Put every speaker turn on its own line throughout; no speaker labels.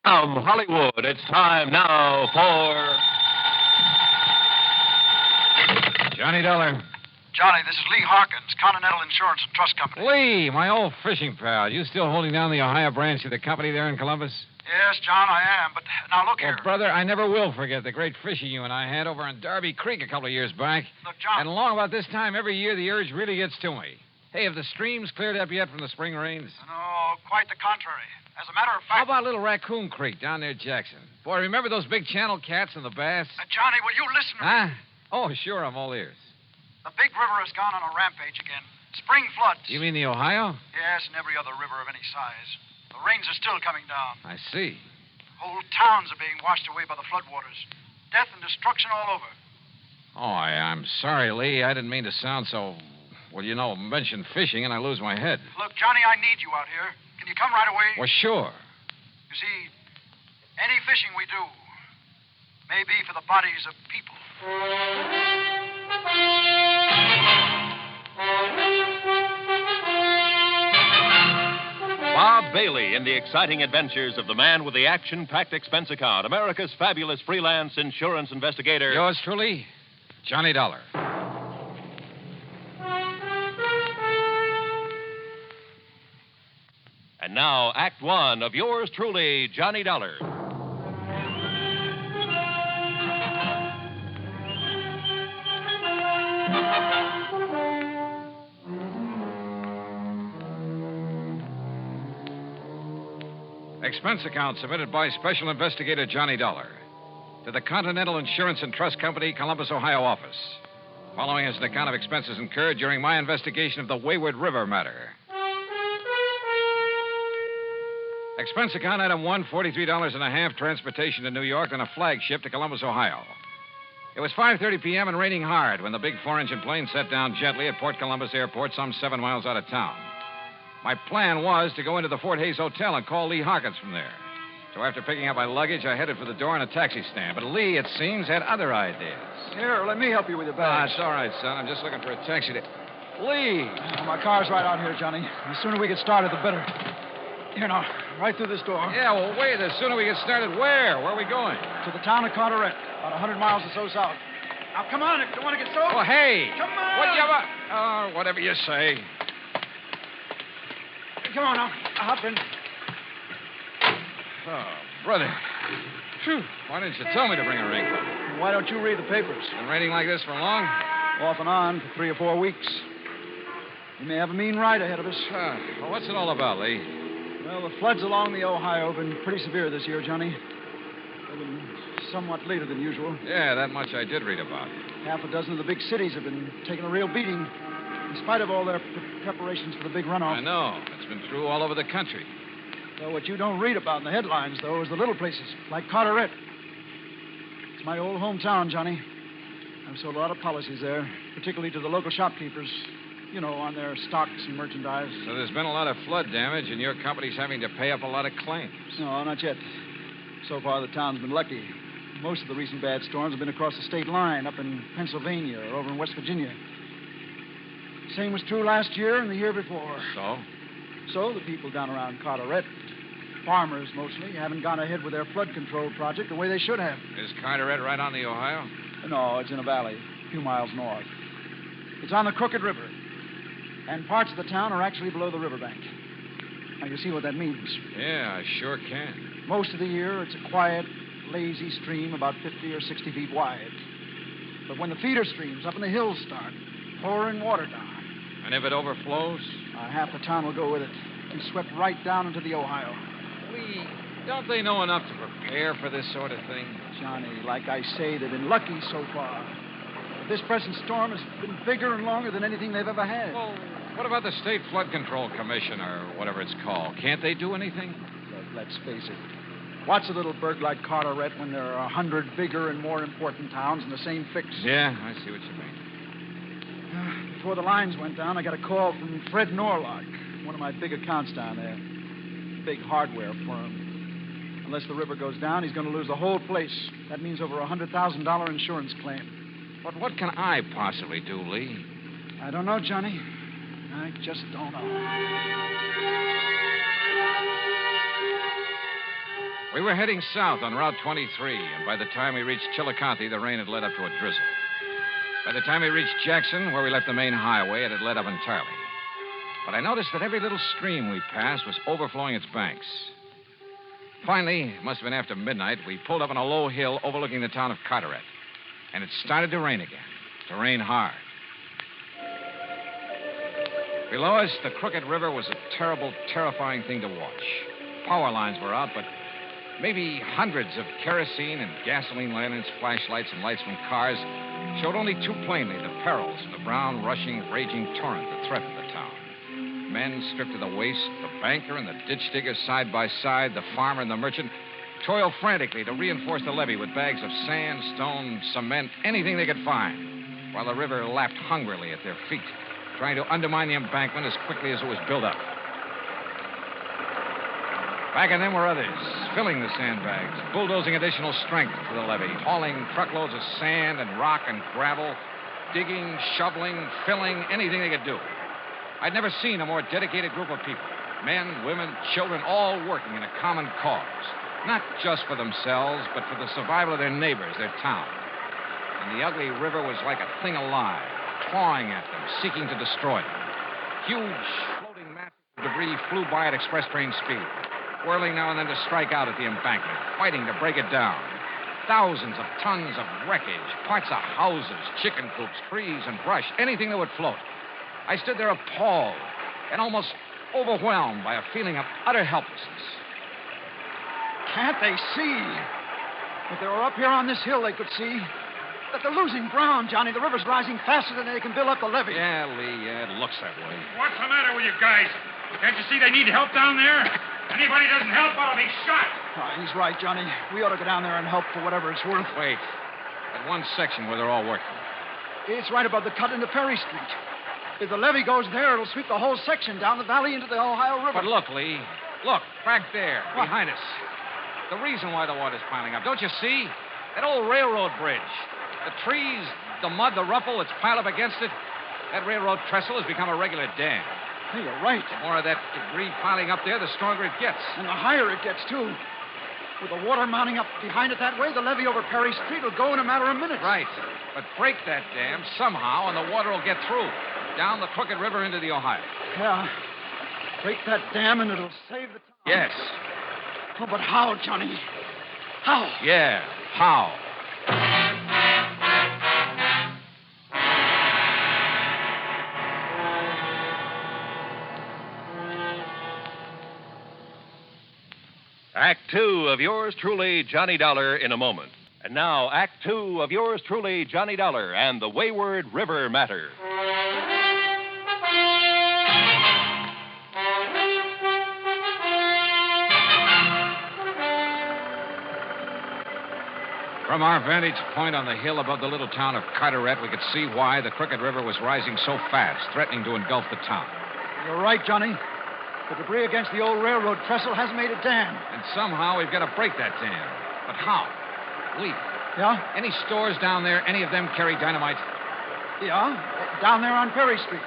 From Hollywood, it's time now for Johnny Dollar.
Johnny, this is Lee Harkins, Continental Insurance and Trust Company.
Lee, my old fishing pal. You still holding down the Ohio branch of the company there in Columbus?
Yes, John, I am. But now look here.
Well, brother, I never will forget the great fishing you and I had over on Darby Creek a couple of years back.
Look, John.
And along about this time every year, the urge really gets to me. Hey, have the streams cleared up yet from the spring rains?
No, quite the contrary. As a matter of
How
fact...
about Little Raccoon Creek down there at Jackson? Boy, remember those big channel cats and the bass?
Johnny, will you listen to me?
Huh? Oh, sure, I'm all ears.
The big river has gone on a rampage again. Spring floods.
You mean the Ohio?
Yes, and every other river of any size. The rains are still coming down.
I see.
Whole towns are being washed away by the floodwaters. Death and destruction all over.
Oh, I'm sorry, Lee. I didn't mean to sound so... Well, you know, mention fishing and I lose my head.
Look, Johnny, I need you out here. Can you come right away?
Well, sure.
You see, any fishing we do may be for the bodies of people.
Bob Bailey in the exciting adventures of the man with the action-packed expense account, America's fabulous freelance insurance investigator.
Yours truly, Johnny Dollar.
And now, Act One of yours truly, Johnny Dollar.
Expense account submitted by Special Investigator Johnny Dollar to the Continental Insurance and Trust Company, Columbus, Ohio office. Following is an account of expenses incurred during my investigation of the Wayward River matter. Expense account item 1, $43.50, transportation to New York on a flagship to Columbus, Ohio. It was 5:30 p.m. and raining hard when the big four-engine plane set down gently at Port Columbus Airport some 7 miles out of town. My plan was to go into the Fort Hayes Hotel and call Lee Harkins from there. So after picking up my luggage, I headed for the door in a taxi stand. But Lee, it seems, had other ideas.
Here, let me help you with your
Ah,
bags.
it's all right, son. I'm just looking for a taxi to... Lee!
My car's right out here, Johnny. The sooner we get started, the better. Here now, right through this door.
Yeah, well, wait. The sooner we get started, where? Where are we going?
To the town of Carteret, about 100 miles or so south. Now, come on, if you want to get soaked.
Oh, hey!
Come on!
What you want? Oh, whatever you say.
Come on now, hop in.
Oh, brother. Phew. Why didn't you tell me to bring a raincoat?
Why don't you read the papers?
Been raining like this for long?
Off and on for 3 or 4 weeks. We may have a mean ride ahead of us.
Well, what's it all about, Lee?
Well, the floods along the Ohio have been pretty severe this year, Johnny. They've been somewhat later than usual.
Yeah, that much I did read about.
Half a dozen of the big cities have been taking a real beating, in spite of all their preparations for the big runoff.
I know. It's been through all over the country.
Well, what you don't read about in the headlines, though, is the little places, like Carteret. It's my old hometown, Johnny. I've sold a lot of policies there, particularly to the local shopkeepers, you know, on their stocks and merchandise.
So there's been a lot of flood damage, and your company's having to pay up a lot of claims.
No, not yet. So far, the town's been lucky. Most of the recent bad storms have been across the state line, up in Pennsylvania or over in West Virginia. Same was true last year and the year before. So the people down around Carteret, farmers mostly, haven't gone ahead with their flood control project the way they should have.
Is Carteret right on the Ohio?
No, it's in a valley, a few miles north. It's on the Crooked River, and parts of the town are actually below the riverbank. Now, you see what that means.
Yeah, I sure can.
Most of the year, it's a quiet, lazy stream about 50 or 60 feet wide. But when the feeder streams up in the hills start pouring water down...
And if it overflows?
Half the town will go with it and swept right down into the Ohio.
Lee, don't they know enough to prepare for this sort of thing?
Johnny, like I say, they've been lucky so far. But this present storm has been bigger and longer than anything they've ever had.
Well, what about the State Flood Control Commission, or whatever it's called? Can't they do anything?
Look, let's face it. What's a little burg like Carteret when there are 100 bigger and more important towns in the same fix?
Yeah, I see what you mean.
Before the lines went down, I got a call from Fred Norlock, one of my big accounts down there. Big hardware firm. Unless the river goes down, he's going to lose the whole place. That means over a $100,000 insurance claim.
But what can I possibly do, Lee?
I don't know, Johnny. I just don't know.
We were heading south on Route 23, and by the time we reached Chillicothe, the rain had led up to a drizzle. By the time we reached Jackson, where we left the main highway, it had let up entirely. But I noticed that every little stream we passed was overflowing its banks. Finally, it must have been after midnight, we pulled up on a low hill overlooking the town of Carteret. And it started to rain again. To rain hard. Below us, the crooked river was a terrible, terrifying thing to watch. Power lines were out, but maybe hundreds of kerosene and gasoline lanterns, flashlights, and lights from cars showed only too plainly the perils of the brown, rushing, raging torrent that threatened the town. Men stripped to the waist, the banker and the ditch digger side by side, the farmer and the merchant toiled frantically to reinforce the levee with bags of sand, stone, cement, anything they could find, while the river lapped hungrily at their feet, trying to undermine the embankment as quickly as it was built up. Back of them were others, filling the sandbags, bulldozing additional strength to the levee, hauling truckloads of sand and rock and gravel, digging, shoveling, filling, anything they could do. I'd never seen a more dedicated group of people. Men, women, children, all working in a common cause. Not just for themselves, but for the survival of their neighbors, their town. And the ugly river was like a thing alive, clawing at them, seeking to destroy them. Huge, floating masses of debris flew by at express train speed, whirling now and then to strike out at the embankment, fighting to break it down. Thousands of tons of wreckage, parts of houses, chicken coops, trees, and brush, anything that would float. I stood there appalled and almost overwhelmed by a feeling of utter helplessness.
Can't they see? If they were up here on this hill, they could see that they're losing ground, Johnny. The river's rising faster than they can build up the levee.
Yeah, Lee, yeah, it looks that way.
What's the matter with you guys? Can't you see they need help down there? Anybody doesn't help, I'll be shot.
He's right, Johnny. We ought to go down there and help for whatever it's worth.
Wait. That one section where they're all working.
It's right above the cut into Perry Street. If the levee goes there, it'll sweep the whole section down the valley into the Ohio River.
But look, Lee. Look, back there,
What?
behind us. The reason why the water's piling up. Don't you see? That old railroad bridge. The trees, the mud, the rubble that's piled up against it. That railroad trestle has become a regular dam.
Hey, you're right.
The more of that debris piling up there, the stronger it gets.
And the higher it gets, too. With the water mounting up behind it that way, the levee over Perry Street will go in a matter of minutes.
Right. But break that dam somehow, and the water will get through. Down the crooked river into the Ohio.
Yeah. Break that dam and it'll save the town.
Yes.
Oh, but how, Johnny? How?
Yeah, how?
Act two of yours truly, Johnny Dollar, in a moment. And now, Act two of yours truly, Johnny Dollar, and the Wayward River Matter.
From our vantage point on the hill above the little town of Carteret, we could see why the crooked river was rising so fast, threatening to engulf the town.
You're right, Johnny. The debris against the old railroad trestle has made a dam.
And somehow we've got to break that dam. But how? Lee,
Yeah?
any stores down there, any of them carry dynamite?
Yeah. Down there on Perry Street.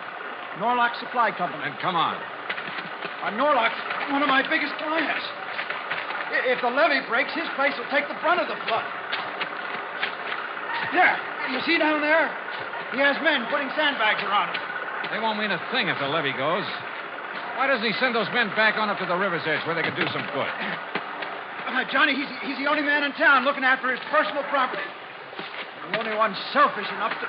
Norlock Supply Company.
Then come on.
Norlock's one of my biggest clients. If the levee breaks, his place will take the brunt of the flood. There. You see down there? He has men putting sandbags around it.
They won't mean a thing if the levee goes. Why doesn't he send those men back on up to the river's edge where they could do some good?
Johnny, he's the only man in town looking after his personal property. The only one selfish enough to...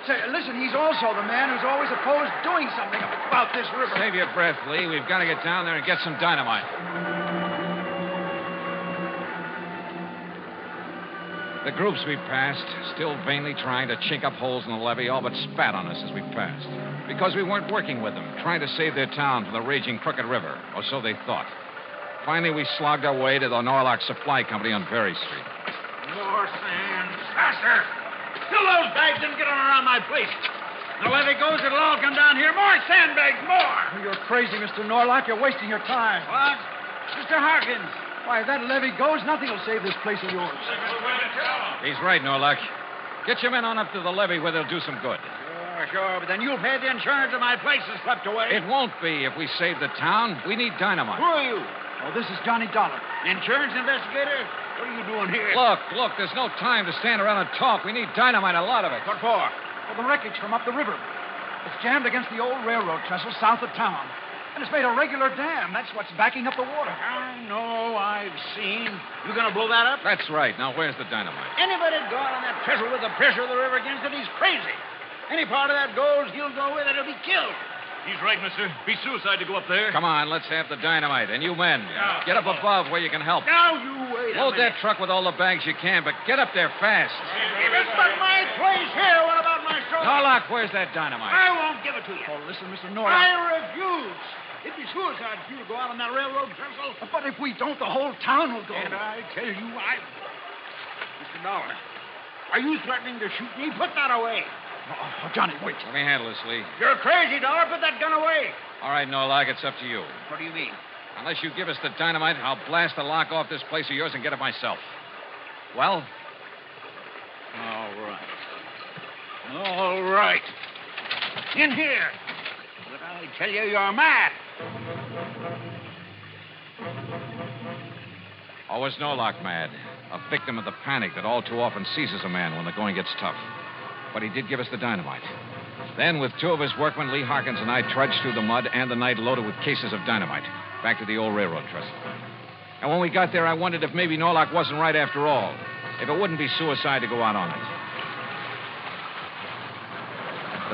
Say, listen, he's also the man who's always opposed doing something about this river.
Save your breath, Lee. We've got to get down there and get some dynamite. The groups we passed, still vainly trying to chink up holes in the levee, all but spat on us as we passed. Because we weren't working with them, trying to save their town from the raging crooked river, or so they thought. Finally, we slogged our way to the Norlock Supply Company on Perry Street.
More sand. Faster. Fill those bags and get them around my place. The levee goes, it'll all come down here. More sandbags, more.
You're crazy, Mr. Norlock. You're wasting your time.
What? Mr. Harkins.
Why, if that levee goes, nothing will save this place of yours.
He's right, Norlock. Get your men on up to the levee where they'll do some good.
Sure, but then you'll pay the insurance if my place is swept away.
It won't be if we save the town. We need dynamite.
Who are you?
Oh, this is Johnny Dollar.
Insurance investigator? What are you doing here?
Look, there's no time to stand around and talk. We need dynamite, a lot of it.
What for?
For the wreckage from up the river. It's jammed against the old railroad trestle south of town. And it's made a regular dam. That's what's backing up the water.
I know, I've seen. You gonna blow that up?
That's right. Now, where's the dynamite?
Anybody go out on that trestle with the pressure of the river against it, he's crazy. Any part of that goes, he'll go with it, he'll be killed.
He's right, mister. Be suicide to go up there.
Come on, let's have the dynamite. And you men, get up above where you can help.
Now you wait a
Load
minute.
that truck with all the bags you can, but get up there fast.
If it's but my place here, what about my shoulder?
Norlock, where's that dynamite?
I won't give it to you.
Oh, listen, Mr. Norlock.
I refuse. It'd be suicide for you to go out on that railroad trestle.
But if we don't, the whole town will go.
And I tell you, Mr. Dollar, are you threatening to shoot me? Put that away.
Oh, Johnny, wait.
Let me handle this, Lee.
You're crazy, Dollar. Put that gun away.
All right, Norlock, it's up to you.
What do you mean?
Unless you give us the dynamite, I'll blast the lock off this place of yours and get it myself. Well?
All right. All right. In here. But I tell you, you're mad.
Or was Norlock mad? A victim of the panic that all too often seizes a man when the going gets tough. But he did give us the dynamite. Then, with two of his workmen, Lee Harkins and I trudged through the mud and the night loaded with cases of dynamite back to the old railroad trestle. And when we got there, I wondered if maybe Norlock wasn't right after all. If it wouldn't be suicide to go out on it.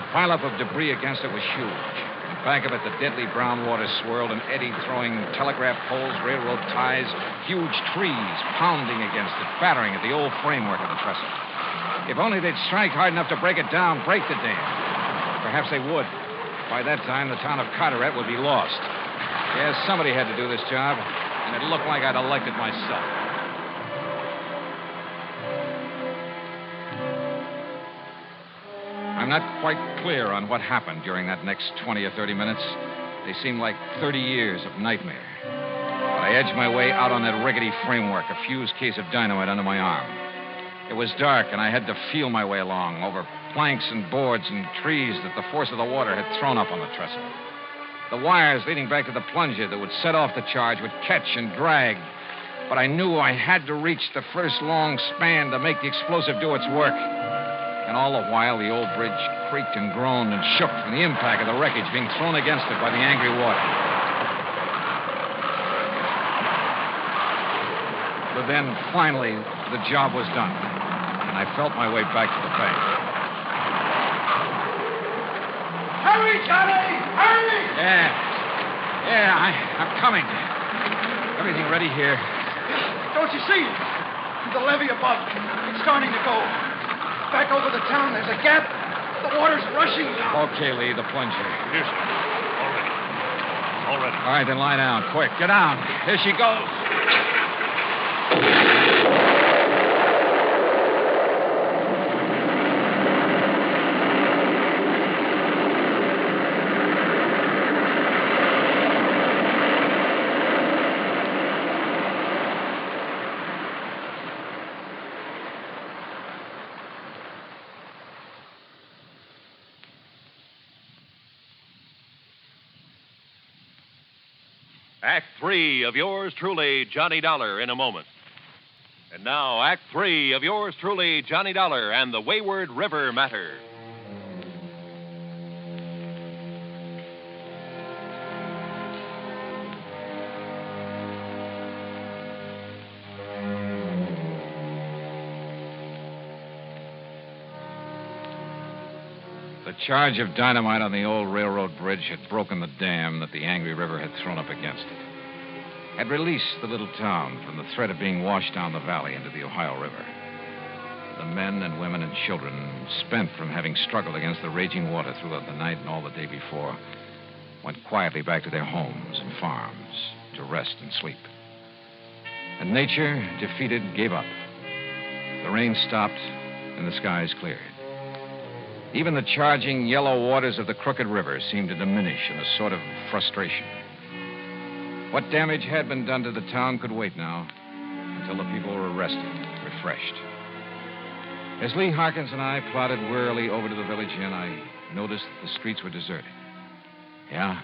The pileup of debris against it was huge. In back of it, the deadly brown water swirled and eddied, throwing telegraph poles, railroad ties, huge trees pounding against it, battering at the old framework of the trestle. If only they'd strike hard enough to break it down, break the dam. Perhaps they would. By that time, the town of Carteret would be lost. Yes, somebody had to do this job, and it looked like I'd elected myself. I'm not quite clear on what happened during that next 20 or 30 minutes. They seemed like 30 years of nightmare. But I edged my way out on that rickety framework, a fused case of dynamite under my arm. It was dark, and I had to feel my way along over planks and boards and trees that the force of the water had thrown up on the trestle. The wires leading back to the plunger that would set off the charge would catch and drag. But I knew I had to reach the first long span to make the explosive do its work. And all the while, the old bridge creaked and groaned and shook from the impact of the wreckage being thrown against it by the angry water. But then, finally, the job was done, and I felt my way back to the bank.
Hurry, Johnny! Hurry!
I'm coming. Everything ready here.
Don't you see? The levee above. It's starting to go. Back over the town, there's a gap. The water's rushing now.
Okay, Lee, the plunger.
Here, sir. All ready.
All right, then lie down. Quick, get down. Here she goes.
Act 3 of yours truly, Johnny Dollar, in a moment. And now, Act 3 of yours truly, Johnny Dollar, and the Wayward River Matter.
The charge of dynamite on the old railroad bridge had broken the dam that the angry river had thrown up against it. Had released the little town from the threat of being washed down the valley into the Ohio River. The men and women and children, spent from having struggled against the raging water throughout the night and all the day before, went quietly back to their homes and farms to rest and sleep. And nature, defeated, gave up. The rain stopped and the skies cleared. Even the charging yellow waters of the crooked river seemed to diminish in a sort of frustration. What damage had been done to the town could wait now until the people were rested, refreshed. As Lee Harkins and I plodded wearily over to the village inn, I noticed that the streets were deserted. Yeah,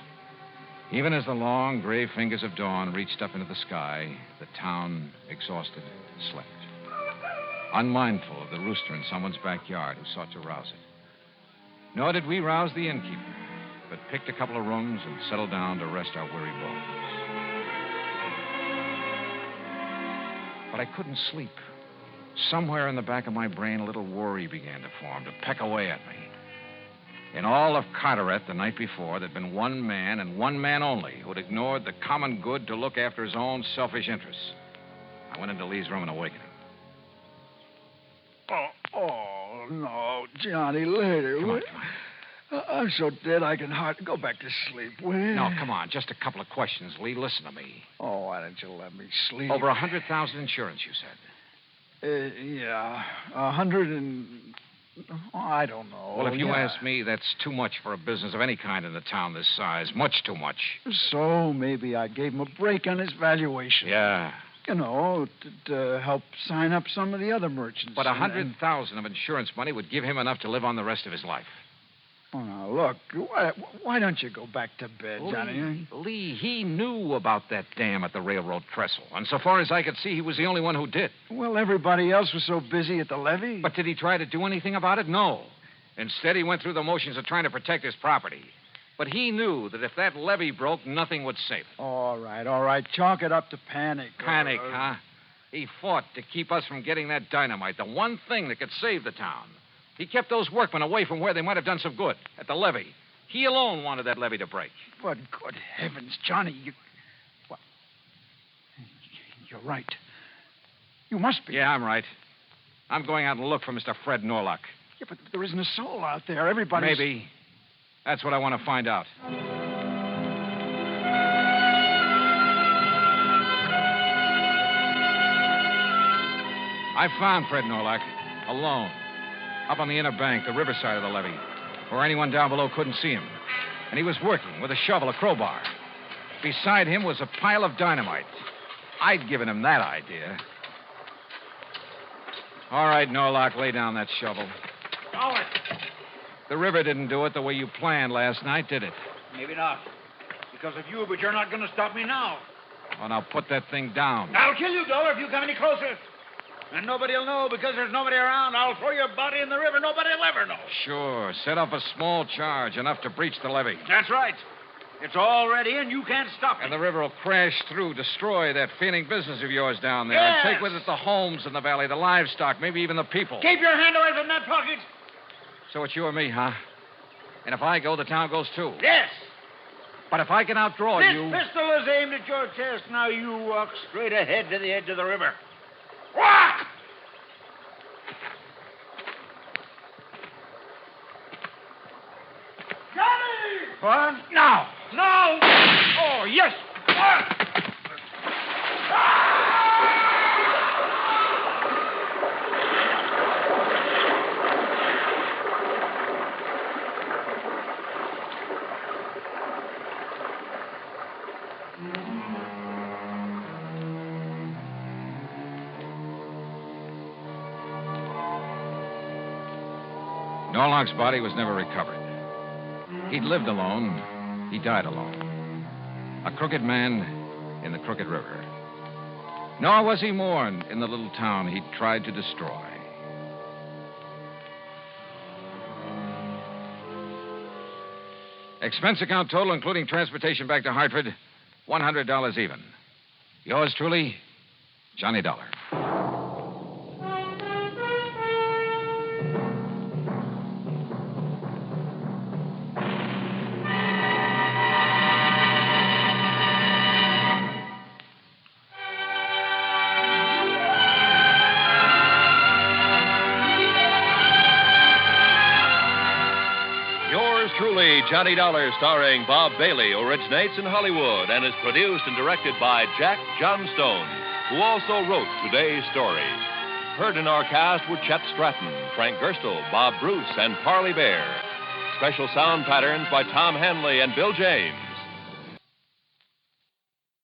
Even as the long, gray fingers of dawn reached up into the sky, the town, exhausted, slept. Unmindful of the rooster in someone's backyard who sought to rouse it. Nor did we rouse the innkeeper, but picked a couple of rooms and settled down to rest our weary bones. But I couldn't sleep. Somewhere in the back of my brain, a little worry began to form, to peck away at me. In all of Carteret the night before, there'd been one man and one man only who'd ignored the common good to look after his own selfish interests. I went into Lee's room and awakened him.
Oh, no, Johnny, later.
Come on.
I'm so dead I can hardly go back to sleep, will you?
No, come on. Just a couple of questions, Lee. Listen to me.
Oh, why don't you let me sleep?
Over 100,000 insurance, you said.
Yeah, 100 and... Oh, I don't know.
Well, if you ask me, that's too much for a business of any kind in a town this size. Much too much.
So maybe I gave him a break on his valuation.
Yeah.
You know, to help sign up some of the other merchants.
But 100,000 of insurance money would give him enough to live on the rest of his life.
Oh, now, look, why don't you go back to bed, Johnny?
Lee, he knew about that dam at the railroad trestle. And so far as I could see, he was the only one who did.
Well, everybody else was so busy at the levee.
But did he try to do anything about it? No. Instead, he went through the motions of trying to protect his property. But he knew that if that levee broke, nothing would save it.
All right. Chalk it up to panic.
Panic, huh? He fought to keep us from getting that dynamite, the one thing that could save the town. He kept those workmen away from where they might have done some good, at the levee. He alone wanted that levee to break.
But good heavens, Johnny, Well, you're right. You must be.
Yeah, I'm right. I'm going out and look for Mr. Fred Norlock.
Yeah, but there isn't a soul out there. Everybody's...
Maybe. That's what I want to find out. I found Fred Norlock, alone, up on the inner bank, the riverside of the levee, where anyone down below couldn't see him. And he was working with a shovel, a crowbar. Beside him was a pile of dynamite. I'd given him that idea. All right, Norlock, lay down that shovel.
Go it.
The river didn't do it the way you planned last night, did it?
Maybe not. Because of you, but you're not going to stop me now.
Oh, now put that thing down.
I'll kill you, Dollar, if you come any closer. And nobody will know because there's nobody around. I'll throw your body in the river. Nobody will ever know.
Sure. Set up a small charge, enough to breach the levee.
That's right. It's all ready, and you can't stop it.
And the river will crash through, destroy that failing business of yours down there.
Yes.
And take with it the homes in the valley, the livestock, maybe even the people.
Keep your hand away from that pocket.
So it's you or me, huh? And if I go, the town goes too.
Yes.
But if I can outdraw you...
This pistol is aimed at your chest. Now you walk straight ahead to the edge of the river. Walk! Johnny!
What? Now!
No!
Oh, yes! Norlock's body was never recovered. He'd lived alone. He died alone. A crooked man in the crooked river. Nor was he mourned in the little town he'd tried to destroy. Expense account total, including transportation back to Hartford, $100 even. Yours truly, Johnny Dollar.
Truly, Johnny Dollar, starring Bob Bailey, originates in Hollywood and is produced and directed by Jack Johnstone, who also wrote today's story. Heard in our cast were Chet Stratton, Frank Gerstle, Bob Bruce, and Parley Bear. Special sound patterns by Tom Hanley and Bill James.